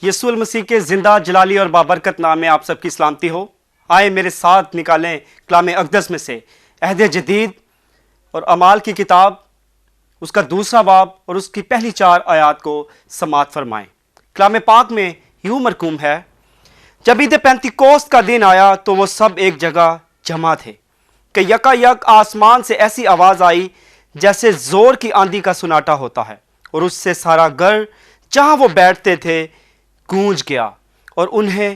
یسوع المسیح کے زندہ جلالی اور بابرکت نام میں آپ سب کی سلامتی ہو۔ آئے میرے ساتھ نکالیں کلام اقدس میں سے عہد جدید اور اعمال کی کتاب، اس کا دوسرا باب اور اس کی پہلی 4 آیات کو سماعت فرمائیں۔ کلام پاک میں یوں مرقوم ہے، جب عید پینتیکوست کا دن آیا تو وہ سب ایک جگہ جمع تھے کہ یکا یک آسمان سے ایسی آواز آئی جیسے زور کی آندھی کا سناٹا ہوتا ہے، اور اس سے سارا گھر جہاں وہ بیٹھتے تھے گونج گیا، اور انہیں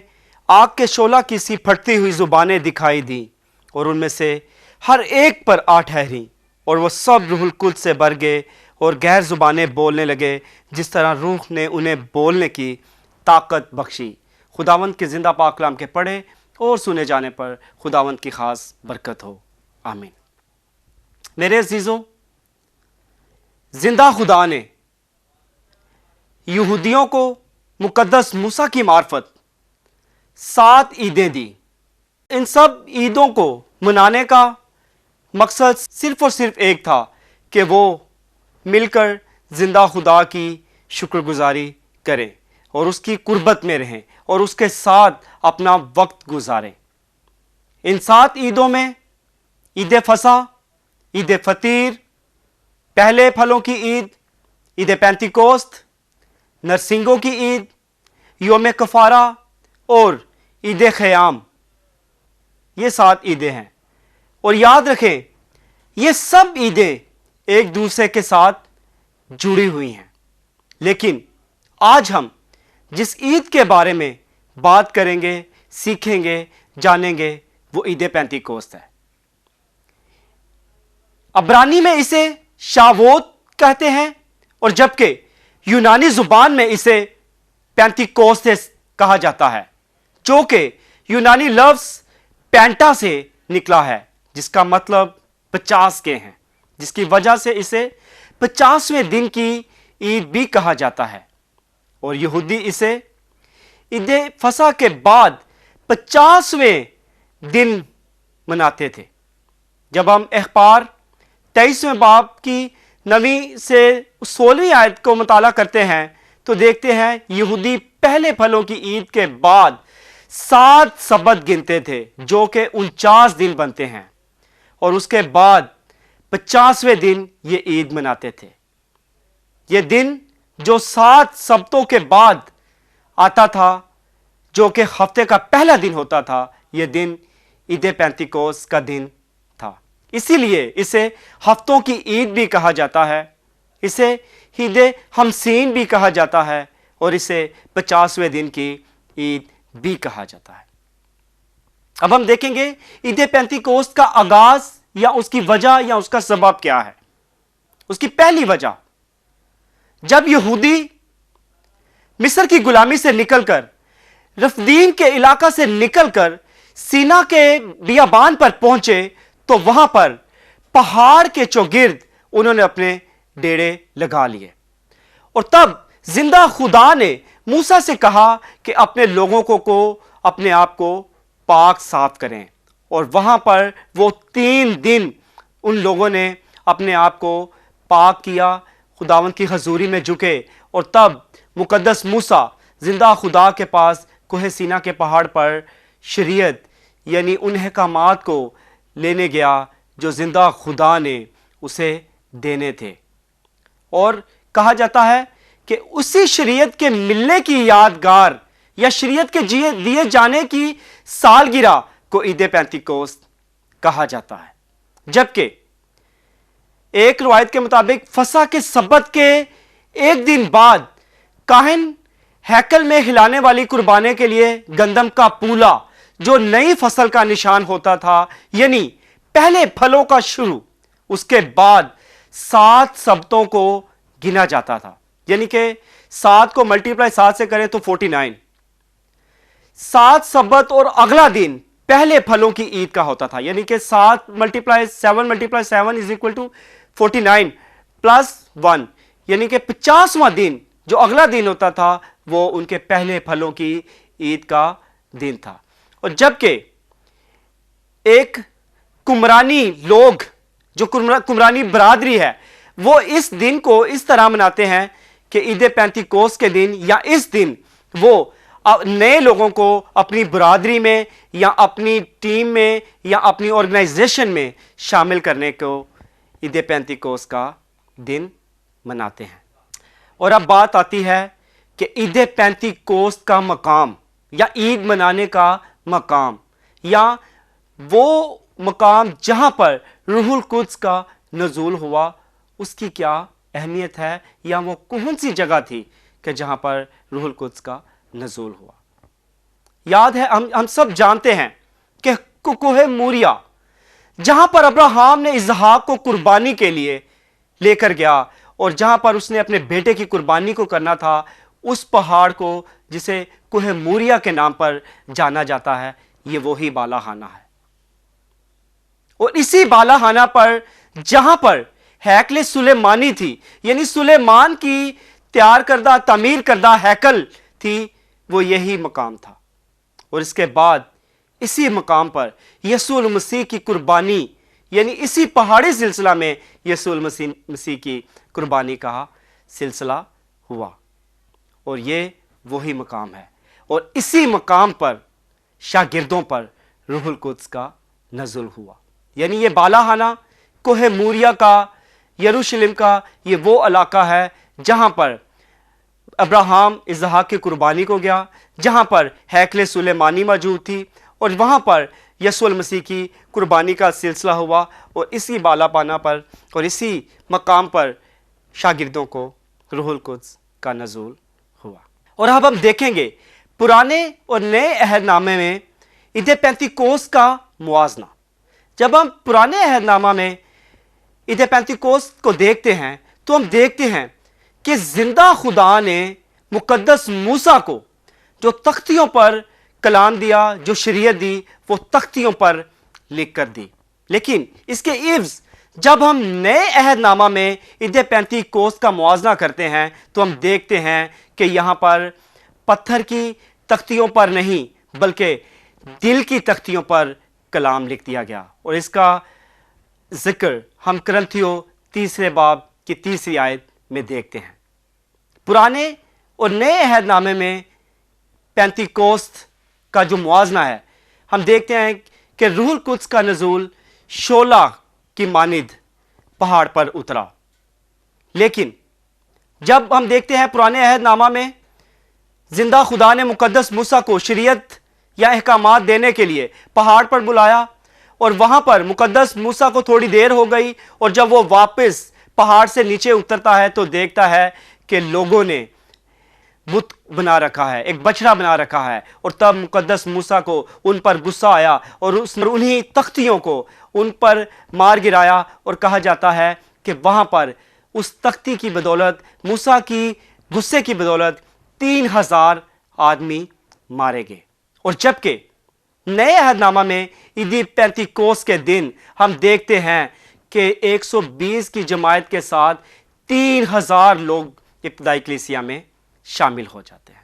آگ کے شعلہ کی سی پھٹتی ہوئی زبانیں دکھائی دیں، اور ان میں سے ہر ایک پر آ ٹھہریں، اور وہ سب روح القدس سے بھر گئے اور غیر زبانیں بولنے لگے جس طرح روح نے انہیں بولنے کی طاقت بخشی۔ خداوند کے زندہ پاک کلام کے پڑھے اور سنے جانے پر خداوند کی خاص برکت ہو، آمین۔ میرے عزیزوں، زندہ خدا نے یہودیوں کو مقدس موسیٰ کی معرفت 7 عیدیں دی۔ ان سب عیدوں کو منانے کا مقصد صرف اور صرف ایک تھا کہ وہ مل کر زندہ خدا کی شکر گزاری کریں اور اس کی قربت میں رہیں اور اس کے ساتھ اپنا وقت گزاریں۔ ان 7 عیدوں میں عید فصح، عید فطیر، پہلے پھلوں کی عید، عید پینتیکوست، نرسنگوں کی عید، یوم کفارہ اور عید خیام، یہ 7 عیدیں ہیں۔ اور یاد رکھیں یہ سب عیدیں ایک دوسرے کے ساتھ جڑی ہوئی ہیں، لیکن آج ہم جس عید کے بارے میں بات کریں گے، سیکھیں گے، جانیں گے، وہ عید پینتیکوست ہے۔ عبرانی میں اسے شاووت کہتے ہیں، اور جبکہ یونانی زبان میں اسے پینتیکوستس کہا جاتا ہے، جو کہ یونانی لفظ پینٹا سے نکلا ہے، جس کا مطلب 50 کے ہیں، جس کی وجہ سے اسے 50ویں دن کی عید بھی کہا جاتا ہے۔ اور یہودی اسے عید فصح کے بعد 50ویں دن مناتے تھے۔ جب ہم اخبار 23ویں باب کی 9 سے 16ویں آیت کو مطالعہ کرتے ہیں تو دیکھتے ہیں یہودی پہلے پھلوں کی عید کے بعد 7 سبت گنتے تھے، جو کہ 49 دن بنتے ہیں، اور اس کے بعد 50ویں دن یہ عید مناتے تھے۔ یہ دن جو 7 سبتوں کے بعد آتا تھا، جو کہ ہفتے کا پہلا دن ہوتا تھا، یہ دن عید پینتیکوست کا دن تھا۔ اسی لیے اسے ہفتوں کی عید بھی کہا جاتا ہے، اسے عید خمسین بھی کہا جاتا ہے، اور اسے 50ویں دن کی عید بھی کہا جاتا ہے۔ اب ہم دیکھیں گے عید پینتیکوست کا آغاز یا اس کی وجہ یا اس کا سبب کیا ہے۔ اس کی پہلی وجہ، جب یہودی مصر کی غلامی سے نکل کر، رفدیم کے علاقہ سے نکل کر سینا کے بیابان پر پہنچے تو وہاں پر پہاڑ کے چوگرد انہوں نے اپنے ڈیرے لگا لیے، اور تب زندہ خدا نے موسیٰ سے کہا کہ اپنے لوگوں کو اپنے آپ کو پاک صاف کریں، اور وہاں پر وہ 3 دن ان لوگوں نے اپنے آپ کو پاک کیا، خداوند کی حضوری میں جھکے، اور تب مقدس موسیٰ زندہ خدا کے پاس کوہ سینا کے پہاڑ پر شریعت یعنی ان احکامات کو لینے گیا جو زندہ خدا نے اسے دینے تھے۔ اور کہا جاتا ہے کہ اسی شریعت کے ملنے کی یادگار یا شریعت کے دیے جانے کی سالگرہ کو عید پینتیکوست کہا جاتا ہے، جبکہ ایک روایت کے مطابق فصح کے سبت کے 1 دن بعد کاہن ہیکل میں ہلانے والی قربانے کے لیے گندم کا پولا، جو نئی فصل کا نشان ہوتا تھا، یعنی پہلے پھلوں کا شروع، اس کے بعد 7 سبتوں کو گنا جاتا تھا، یعنی کہ 7 کو ملٹیپلائی 7 سے کریں تو 49۔ 7 سبت اور اگلا دن پہلے پھلوں کی عید کا ہوتا تھا، یعنی کہ 7 multiply 7 is equal to 49 plus 1، یعنی کہ 50واں دن جو اگلا دن ہوتا تھا وہ ان کے پہلے پھلوں کی عید کا دن تھا۔ اور جبکہ ایک کمرانی لوگ، جو کمرانی برادری ہے، وہ اس دن کو اس طرح مناتے ہیں کہ عید پینتیکوس کے دن یا اس دن وہ نئے لوگوں کو اپنی برادری میں یا اپنی ٹیم میں یا اپنی آرگنائزیشن میں شامل کرنے کو عید پینتیکوس کا دن مناتے ہیں۔ اور اب بات آتی ہے کہ عید پینتیکوس کا مقام یا عید منانے کا مقام یا وہ مقام جہاں پر روح القدس کا نزول ہوا، اس کی کیا اہمیت ہے، یا وہ کون سی جگہ تھی کہ جہاں پر روح القدس کا نزول ہوا۔ یاد ہے، ہم سب جانتے ہیں کہ کوہ موریا، جہاں پر ابراہیم نے اسحاق کو قربانی کے لیے لے کر گیا اور جہاں پر اس نے اپنے بیٹے کی قربانی کو کرنا تھا، اس پہاڑ کو جسے کوہ موریا کے نام پر جانا جاتا ہے، یہ وہی بالا خانہ ہے۔ اور اسی بالا خانہ پر جہاں پر ہیکل سلیمانی تھی، یعنی سلیمان کی تیار کردہ تعمیر کردہ ہیکل تھی، وہ یہی مقام تھا۔ اور اس کے بعد اسی مقام پر یسوع المسیح کی قربانی، یعنی اسی پہاڑی سلسلہ میں یسوع المسیح کی قربانی کا سلسلہ ہوا، اور یہ وہی مقام ہے۔ اور اسی مقام پر شاگردوں پر روح القدس کا نزول ہوا، یعنی یہ بالا خانہ کوہ موریا کا، یروشلم کا، یہ وہ علاقہ ہے جہاں پر ابراہیم اسحاق کی قربانی کو گیا، جہاں پر ہیکل سلیمانی موجود تھی، اور وہاں پر یسوع المسیح کی قربانی کا سلسلہ ہوا، اور اسی بالا خانہ پر اور اسی مقام پر شاگردوں کو روح القدس کا نزول ہوا۔ اور اب ہم دیکھیں گے پرانے اور نئے عہد نامے میں عید پینتیکوس کا موازنہ۔ جب ہم پرانے عہد نامہ میں عید پینتیکوس کو دیکھتے ہیں تو ہم دیکھتے ہیں کہ زندہ خدا نے مقدس موسیٰ کو جو تختیوں پر کلام دیا، جو شریعت دی، وہ تختیوں پر لکھ کر دی۔ لیکن اس کے عوض جب ہم نئے عہد نامہ میں عید پینتیکوس کا موازنہ کرتے ہیں تو ہم دیکھتے ہیں کہ یہاں پر پتھر کی تختیوں پر نہیں بلکہ دل کی تختیوں پر کلام لکھ دیا گیا، اور اس کا ذکر ہم کرنتھیوں 3 باب کی 3 آیت میں دیکھتے ہیں۔ پرانے اور نئے عہد نامے میں پینتیکوست کا جو موازنہ ہے، ہم دیکھتے ہیں کہ روح القدس کا نزول شعلہ کی مانند پہاڑ پر اترا۔ لیکن جب ہم دیکھتے ہیں پرانے عہد نامہ میں زندہ خدا نے مقدس موسیٰ کو شریعت یا احکامات دینے کے لیے پہاڑ پر بلایا، اور وہاں پر مقدس موسیٰ کو تھوڑی دیر ہو گئی، اور جب وہ واپس پہاڑ سے نیچے اترتا ہے تو دیکھتا ہے کہ لوگوں نے بت بنا رکھا ہے، ایک بچڑا بنا رکھا ہے، اور تب مقدس موسیٰ کو ان پر غصہ آیا اور اس نے انہی تختیوں کو ان پر مار گرایا، اور کہا جاتا ہے کہ وہاں پر اس تختی کی بدولت، موسیٰ کی غصے کی بدولت 3000 آدمی مارے گئے۔ اور جبکہ نئے عہد نامہ میں عید پینتیکوس کے دن ہم دیکھتے ہیں کہ 120 کی جماعت کے ساتھ 3000 لوگ ابتدائی کلیسیا میں شامل ہو جاتے ہیں۔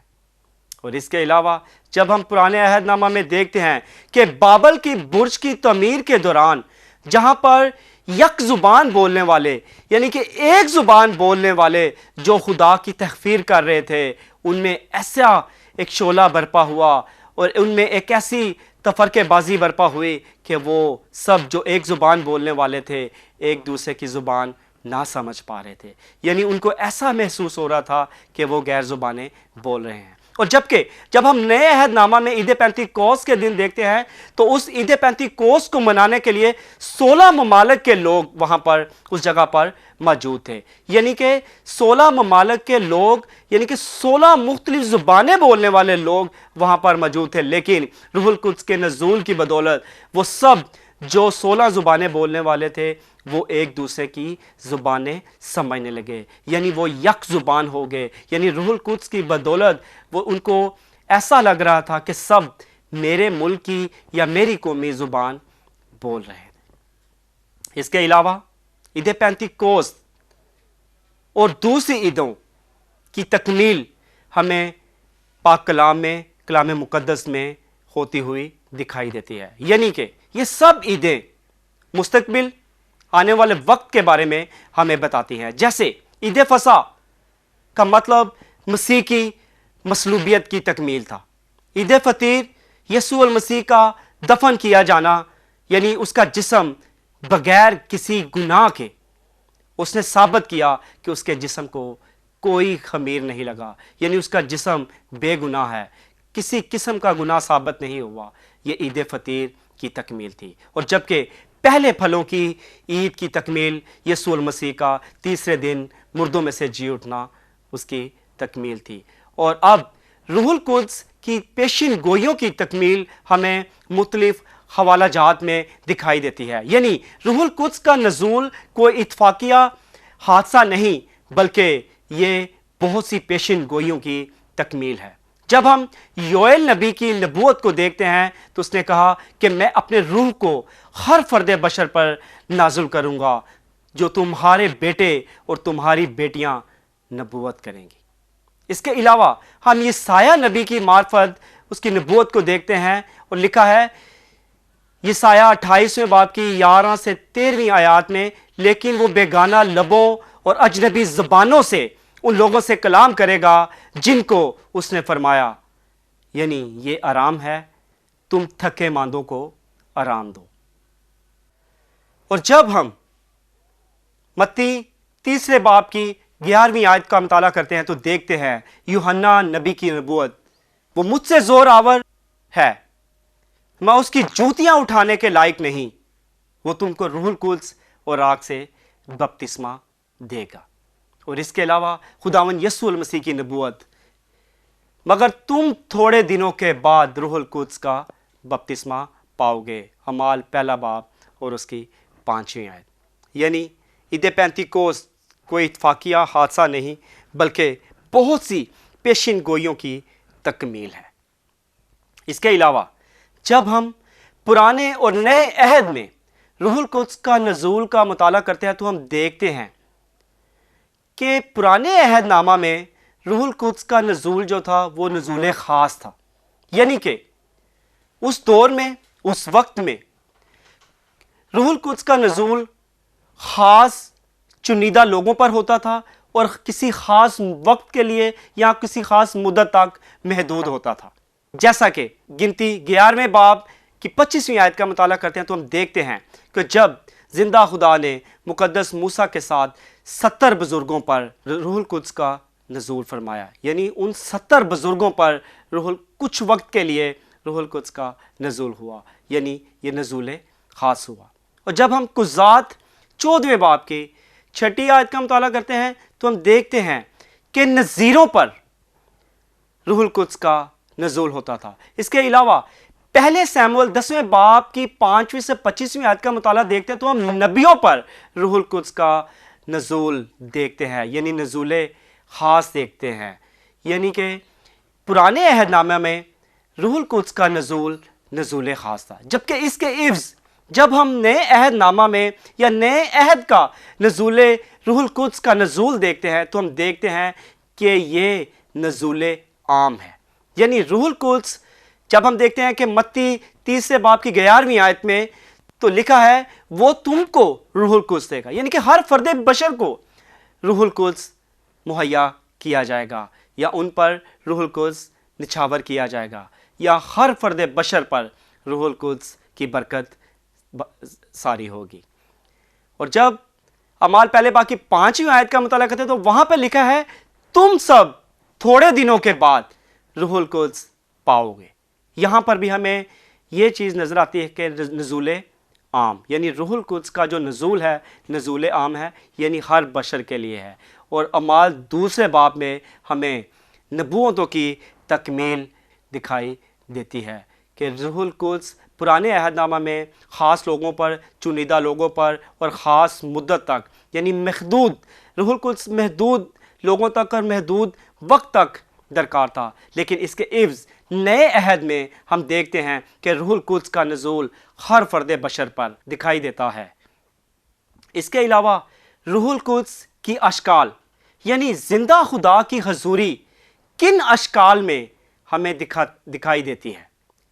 اور اس کے علاوہ جب ہم پرانے عہد نامہ میں دیکھتے ہیں کہ بابل کی برج کی تعمیر کے دوران جہاں پر یک زبان بولنے والے، یعنی کہ ایک زبان بولنے والے جو خدا کی تکفیر کر رہے تھے، ان میں ایسا ایک شعلہ برپا ہوا اور ان میں ایک ایسی تفرقے بازی برپا ہوئی کہ وہ سب جو ایک زبان بولنے والے تھے ایک دوسرے کی زبان نہ سمجھ پا رہے تھے، یعنی ان کو ایسا محسوس ہو رہا تھا کہ وہ غیر زبانیں بول رہے ہیں۔ اور جبکہ جب ہم نئے عہد نامہ میں عید پینتیکوس کے دن دیکھتے ہیں تو اس عید پینتیکوس کو منانے کے لیے 16 ممالک کے لوگ وہاں پر اس جگہ پر موجود تھے، یعنی کہ 16 ممالک کے لوگ، یعنی کہ 16 مختلف زبانیں بولنے والے لوگ وہاں پر موجود تھے۔ لیکن روح القدس کے نزول کی بدولت وہ سب جو 16 زبانیں بولنے والے تھے وہ ایک دوسرے کی زبانیں سمجھنے لگے، یعنی وہ یک زبان ہو گئے، یعنی روح القدس کی بدولت وہ ان کو ایسا لگ رہا تھا کہ سب میرے ملک کی یا میری قومی زبان بول رہے تھے۔ اس کے علاوہ عید پینتیکوس اور دوسری عیدوں کی تکمیل ہمیں پاک کلام میں، کلام مقدس میں ہوتی ہوئی دکھائی دیتی ہے، یعنی کہ یہ سب عیدیں مستقبل آنے والے وقت کے بارے میں ہمیں بتاتی ہیں. جیسے عید فصح کا مطلب مسیح کی مصلوبیت کی تکمیل تھا. عید فطیر یسوع المسیح کا دفن کیا جانا، یعنی اس کا جسم بغیر کسی گناہ کے اس نے ثابت کیا کہ اس کے جسم کو کوئی خمیر نہیں لگا، یعنی اس کا جسم بے گناہ ہے، کسی قسم کا گناہ ثابت نہیں ہوا. یہ عید فطیر کی تکمیل تھی. اور جبکہ پہلے پھلوں کی عید کی تکمیل یسوع المسیح کا تیسرے دن مردوں میں سے جی اٹھنا اس کی تکمیل تھی. اور اب روح القدس کی پیشن گوئیوں کی تکمیل ہمیں مختلف حوالہ جات میں دکھائی دیتی ہے. یعنی روح القدس کا نزول کوئی اتفاقیہ حادثہ نہیں، بلکہ یہ بہت سی پیشن گوئیوں کی تکمیل ہے. جب ہم یوئیل نبی کی نبوت کو دیکھتے ہیں تو اس نے کہا کہ میں اپنے روح کو ہر فرد بشر پر نازل کروں گا، جو تمہارے بیٹے اور تمہاری بیٹیاں نبوت کریں گی. اس کے علاوہ ہم یہ سایہ نبی کی معرفت اس کی نبوت کو دیکھتے ہیں، اور لکھا ہے یہ سایہ 28ویں باب کی 11 سے 13ویں آیات میں، لیکن وہ بیگانہ لبوں اور اجنبی زبانوں سے ان لوگوں سے کلام کرے گا جن کو اس نے فرمایا، یعنی یہ آرام ہے، تم تھکے ماندوں کو آرام دو. اور جب ہم متی 3 باب کی 11ویں آیت کا مطالعہ کرتے ہیں تو دیکھتے ہیں یوحنا نبی کی نبوت، وہ مجھ سے زور آور ہے، میں اس کی جوتیاں اٹھانے کے لائق نہیں، وہ تم کو روح القدس اور آگ سے بپتسمہ دے گا. اور اس کے علاوہ خداوند یسوع المسیح کی نبوت، مگر تم تھوڑے دنوں کے بعد روح القدس کا بپتسمہ پاؤ گے. اعمال 1 باب اور اس کی 5ویں آیت. یعنی عید پینتیکوست کوئی اتفاقیہ حادثہ نہیں، بلکہ بہت سی پیشن گوئیوں کی تکمیل ہے. اس کے علاوہ جب ہم پرانے اور نئے عہد میں روح القدس کا نزول کا مطالعہ کرتے ہیں تو ہم دیکھتے ہیں کہ پرانے عہد نامہ میں روح القدس کا نزول جو تھا وہ نزول خاص تھا. یعنی کہ اس دور میں، اس وقت میں روح القدس کا نزول خاص چنیدہ لوگوں پر ہوتا تھا اور کسی خاص وقت کے لیے یا کسی خاص مدت تک محدود ہوتا تھا. جیسا کہ گنتی 11ویں باب کی 25ویں آیت کا مطالعہ کرتے ہیں تو ہم دیکھتے ہیں کہ جب زندہ خدا نے مقدس موسیٰ کے ساتھ 70 بزرگوں پر روح القدس کا نزول فرمایا، یعنی ان 70 بزرگوں پر کچھ وقت کے لیے روح القدس کا نزول ہوا، یعنی یہ نزول خاص ہوا. اور جب ہم قضات 14ویں باب کی 6 آیت کا مطالعہ کرتے ہیں تو ہم دیکھتے ہیں کہ نذیروں پر روح القدس کا نزول ہوتا تھا. اس کے علاوہ پہلے سیموئیل 10ویں باب کی 5ویں سے 25ویں آیت کا مطالعہ دیکھتے ہیں تو ہم نبیوں پر روح القدس کا نزول دیکھتے ہیں، یعنی نزول خاص دیکھتے ہیں. یعنی کہ پرانے عہد نامہ میں روح القدس کا نزول خاص تھا، جبکہ اس کے عوض جب ہم نئے عہد نامہ میں یا نئے عہد کا نزول روح القدس کا نزول دیکھتے ہیں تو ہم دیکھتے ہیں کہ یہ نزول عام ہے. یعنی روح القدس جب ہم دیکھتے ہیں کہ متی 30 باب کی 11ویں آیت میں تو لکھا ہے وہ تم کو روح القدس دے گا، یعنی کہ ہر فرد بشر کو روح القدس مہیا کیا جائے گا، یا ان پر روح القدس نچھاور کیا جائے گا، یا ہر فرد بشر پر روح القدس کی برکت ساری ہوگی. اور جب اعمال 1 باب کی 5ویں آیت کا مطالعہ کرتے ہیں تو وہاں پہ لکھا ہے تم سب تھوڑے دنوں کے بعد روح القدس پاؤ گے. یہاں پر بھی ہمیں یہ چیز نظر آتی ہے کہ نزول عام، یعنی روح القدس کا جو نزول ہے نزول عام ہے، یعنی ہر بشر کے لیے ہے. اور اعمال 2 باب میں ہمیں نبوتوں کی تکمیل دکھائی دیتی ہے کہ روح القدس پرانے عہد نامہ میں خاص لوگوں پر، چنیدہ لوگوں پر اور خاص مدت تک، یعنی محدود، روح القدس محدود لوگوں تک اور محدود وقت تک درکار تھا. لیکن اس کے عوض نئے عہد میں ہم دیکھتے ہیں کہ روح القدس کا نزول ہر فرد بشر پر دکھائی دیتا ہے. اس کے علاوہ روح القدس کی اشکال، یعنی زندہ خدا کی حضوری کن اشکال میں ہمیں دکھائی دیتی ہے.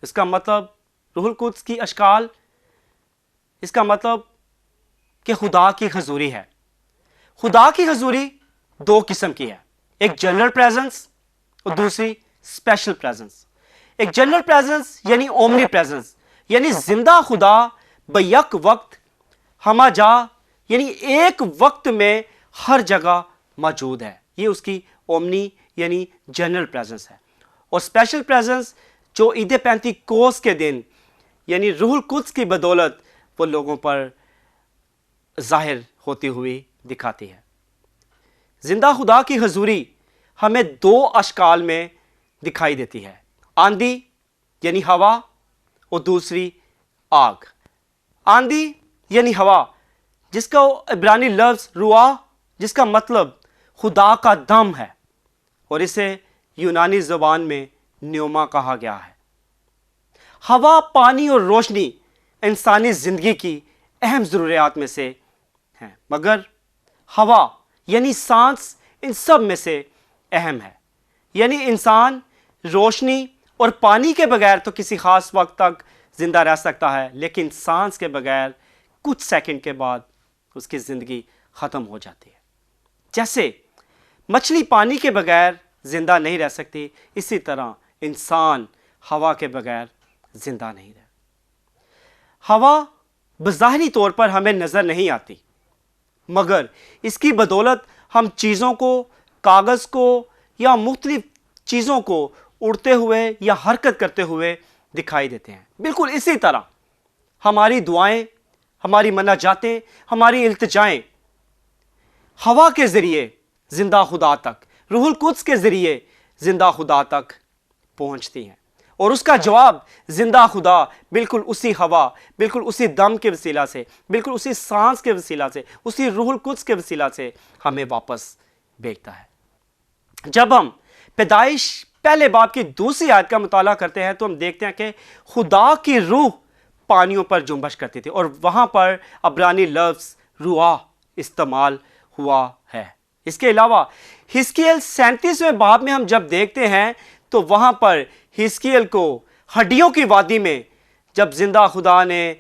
اس کا مطلب روح القدس کی اشکال اس کا مطلب کہ خدا کی حضوری ہے. خدا کی حضوری دو قسم کی ہے, ایک جنرل پریزنس اور دوسری اسپیشل پریزنس. ایک جنرل پریزنس یعنی اومنی پریزنس, یعنی زندہ خدا بیک وقت ہمہ جا, یعنی ایک وقت میں ہر جگہ موجود ہے. یہ اس کی اومنی یعنی جنرل پریزنس ہے. اور اسپیشل پریزنس جو عید پینتیکوس کے دن یعنی روح القدس کی بدولت وہ لوگوں پر ظاہر ہوتی ہوئی دکھاتی ہے. زندہ خدا کی حضوری ہمیں دو اشکال میں دکھائی دیتی ہے, آندھی یعنی ہوا اور دوسری آگ. آندھی یعنی ہوا جس کا عبرانی لفظ رواح, جس کا مطلب خدا کا دم ہے, اور اسے یونانی زبان میں نیوما کہا گیا ہے. ہوا, پانی اور روشنی انسانی زندگی کی اہم ضروریات میں سے ہیں, مگر ہوا یعنی سانس ان سب میں سے اہم ہے. یعنی انسان روشنی اور پانی کے بغیر تو کسی خاص وقت تک زندہ رہ سکتا ہے, لیکن سانس کے بغیر کچھ سیکنڈ کے بعد اس کی زندگی ختم ہو جاتی ہے. جیسے مچھلی پانی کے بغیر زندہ نہیں رہ سکتی, اسی طرح انسان ہوا کے بغیر زندہ نہیں رہ. ہوا بظاہری طور پر ہمیں نظر نہیں آتی, مگر اس کی بدولت ہم چیزوں کو, کاغذ کو یا مختلف چیزوں کو اڑتے ہوئے یا حرکت کرتے ہوئے دکھائی دیتے ہیں. بالکل اسی طرح ہماری دعائیں, ہماری مناجاتیں, ہماری التجائیں ہوا کے ذریعے زندہ خدا تک, روح القدس کے ذریعے زندہ خدا تک پہنچتی ہیں, اور اس کا جواب زندہ خدا بالکل اسی ہوا, بالکل اسی دم کے وسیلہ سے, بالکل اسی سانس کے وسیلہ سے, اسی روح القدس کے وسیلہ سے ہمیں واپس بھیجتا ہے. جب ہم پیدائش پہلے باب کی دوسری آیت کا مطالعہ کرتے ہیں تو ہم دیکھتے ہیں کہ خدا کی روح پانیوں پر جنبش کرتی تھی, اور وہاں پر عبرانی لفظ رواح استعمال ہوا ہے. اس کے علاوہ حزقیل 37ویں باب میں ہم جب دیکھتے ہیں تو وہاں پر حزقیل کو ہڈیوں کی وادی میں جب زندہ خدا نے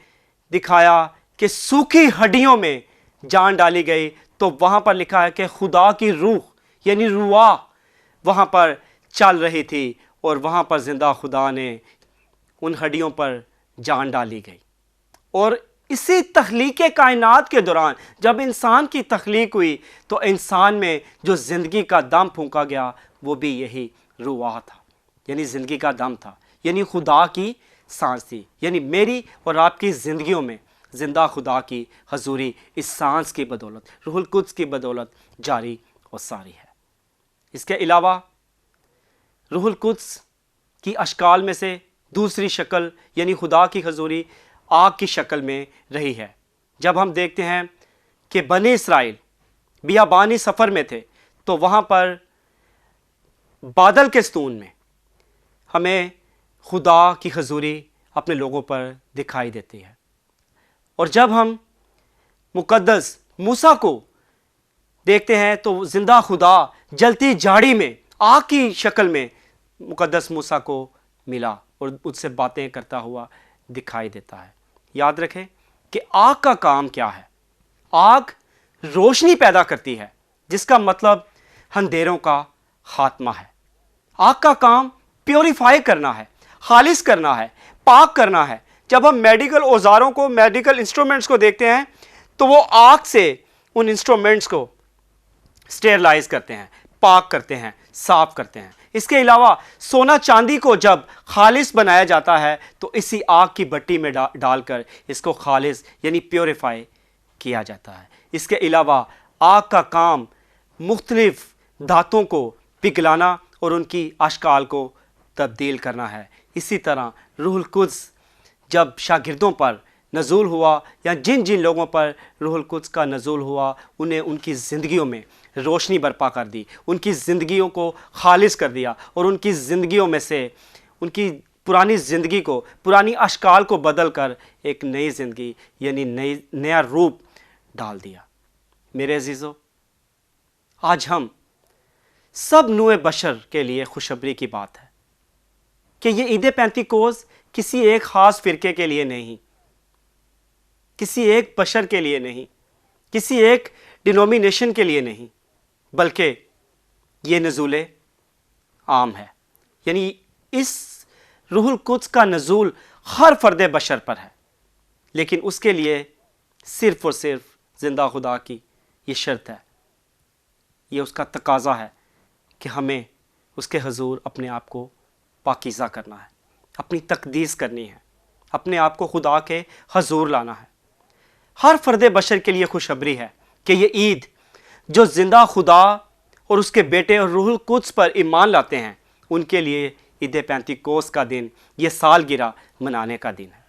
دکھایا کہ سوکھی ہڈیوں میں جان ڈالی گئی, تو وہاں پر لکھا ہے کہ خدا کی روح یعنی رواح وہاں پر چل رہی تھی, اور وہاں پر زندہ خدا نے ان ہڈیوں پر جان ڈالی گئی. اور اسی تخلیق کائنات کے دوران جب انسان کی تخلیق ہوئی تو انسان میں جو زندگی کا دم پھونکا گیا وہ بھی یہی رواح تھا, یعنی زندگی کا دم تھا, یعنی خدا کی سانس تھی. یعنی میری اور آپ کی زندگیوں میں زندہ خدا کی حضوری اس سانس کی بدولت, روح القدس کی بدولت جاری اور ساری ہے. اس کے علاوہ روح القدس کی اشکال میں سے دوسری شکل یعنی خدا کی حضوری آگ کی شکل میں رہی ہے. جب ہم دیکھتے ہیں کہ بنی اسرائیل بیابانی سفر میں تھے تو وہاں پر بادل کے ستون میں ہمیں خدا کی حضوری اپنے لوگوں پر دکھائی دیتی ہے. اور جب ہم مقدس موسیٰ کو دیکھتے ہیں تو زندہ خدا جلتی جھاڑی میں آگ کی شکل میں مقدس موسیٰ کو ملا اور اس سے باتیں کرتا ہوا دکھائی دیتا ہے. یاد رکھیں کہ آگ کا کام کیا ہے. آگ روشنی پیدا کرتی ہے, جس کا مطلب اندھیروں کا خاتمہ ہے. آگ کا کام پیوریفائی کرنا ہے, خالص کرنا ہے, پاک کرنا ہے. جب ہم میڈیکل اوزاروں کو, میڈیکل انسٹرومنٹس کو دیکھتے ہیں تو وہ آگ سے ان انسٹرومنٹس کو اسٹیرلائز کرتے ہیں, پاک کرتے ہیں, صاف کرتے ہیں. اس کے علاوہ سونا چاندی کو جب خالص بنایا جاتا ہے تو اسی آگ کی بٹی میں ڈال کر اس کو خالص یعنی پیوریفائی کیا جاتا ہے. اس کے علاوہ آگ کا کام مختلف دھاتوں کو پگھلانا اور ان کی اشکال کو تبدیل کرنا ہے. اسی طرح روح القدس جب شاگردوں پر نزول ہوا یا جن جن لوگوں پر روح القدس کا نزول ہوا انہیں ان کی زندگیوں میں روشنی برپا کر دی, ان کی زندگیوں کو خالص کر دیا, اور ان کی زندگیوں میں سے ان کی پرانی زندگی کو, پرانی اشکال کو بدل کر ایک نئی زندگی یعنی نیا روپ ڈال دیا. میرے عزیزو, آج ہم سب نوع بشر کے لیے خوشخبری کی بات ہے کہ یہ عید پینتیکوس کسی ایک خاص فرقے کے لیے نہیں, کسی ایک بشر کے لیے نہیں، کسی ایک ڈینومینیشن کے لیے نہیں، بلکہ یہ نزول عام ہے. یعنی اس روح القدس کا نزول ہر فرد بشر پر ہے، لیکن اس کے لیے صرف اور صرف زندہ خدا کی یہ شرط ہے، یہ اس کا تقاضا ہے کہ ہمیں اس کے حضور اپنے آپ کو پاکیزہ کرنا ہے، اپنی تقدیس کرنی ہے، اپنے آپ کو خدا کے حضور لانا ہے. ہر فرد بشر کے لیے خوشخبری ہے کہ یہ عید جو زندہ خدا اور اس کے بیٹے اور روح القدس پر ایمان لاتے ہیں، ان کے لیے عید پینتیکوست کا دن یہ سالگرہ منانے کا دن ہے.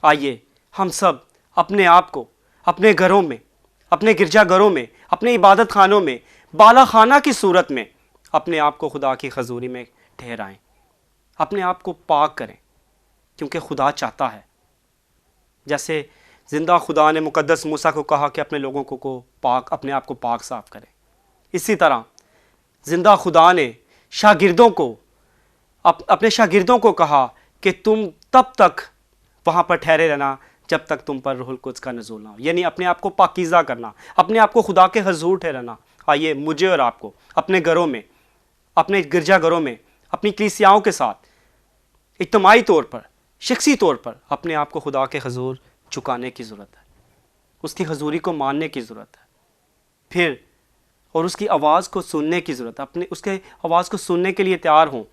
آئیے ہم سب اپنے آپ کو اپنے گھروں میں، اپنے گرجا گھروں میں، اپنے عبادت خانوں میں بالا خانہ کی صورت میں اپنے آپ کو خدا کی حضوری میں ٹھہرائیں، اپنے آپ کو پاک کریں، کیونکہ خدا چاہتا ہے جیسے زندہ خدا نے مقدس موسیٰ کو کہا کہ اپنے لوگوں کو پاک، اپنے آپ کو پاک صاف کریں، اسی طرح زندہ خدا نے شاگردوں کو، اپنے شاگردوں کو کہا کہ تم تب تک وہاں پر ٹھہرے رہنا جب تک تم پر روح القدس کا نزول نہ ہو. یعنی اپنے آپ کو پاکیزہ کرنا، اپنے آپ کو خدا کے حضور ٹھہرانا. آئیے مجھے اور آپ کو اپنے گھروں میں، اپنے گرجا گھروں میں، اپنی کلیسیاؤں کے ساتھ اجتماعی طور پر، شخصی طور پر اپنے آپ کو خدا کے حضور چکانے کی ضرورت ہے، اس کی حضوری کو ماننے کی ضرورت ہے، پھر اور اس کی آواز کو سننے کی ضرورت ہے. اپنے اس کے آواز کو سننے کے لیے تیار ہوں،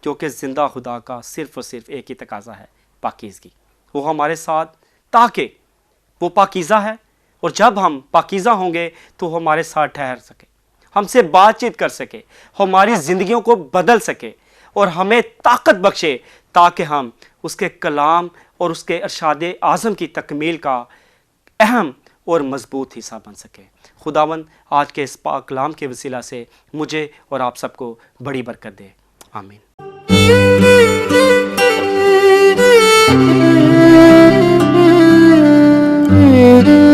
جو کہ زندہ خدا کا صرف اور صرف ایک ہی تقاضا ہے، پاکیزگی. وہ ہمارے ساتھ تاکہ وہ پاکیزہ ہے، اور جب ہم پاکیزہ ہوں گے تو وہ ہمارے ساتھ ٹھہر سکے، ہم سے بات چیت کر سکے، ہماری زندگیوں کو بدل سکے اور ہمیں طاقت بخشے تاکہ ہم اس کے کلام اور اس کے ارشاد اعظم کی تکمیل کا اہم اور مضبوط حصہ بن سکے. خداوند آج کے اس پاک کلام کے وسیلہ سے مجھے اور آپ سب کو بڑی برکت دے. آمین. Mm-hmm.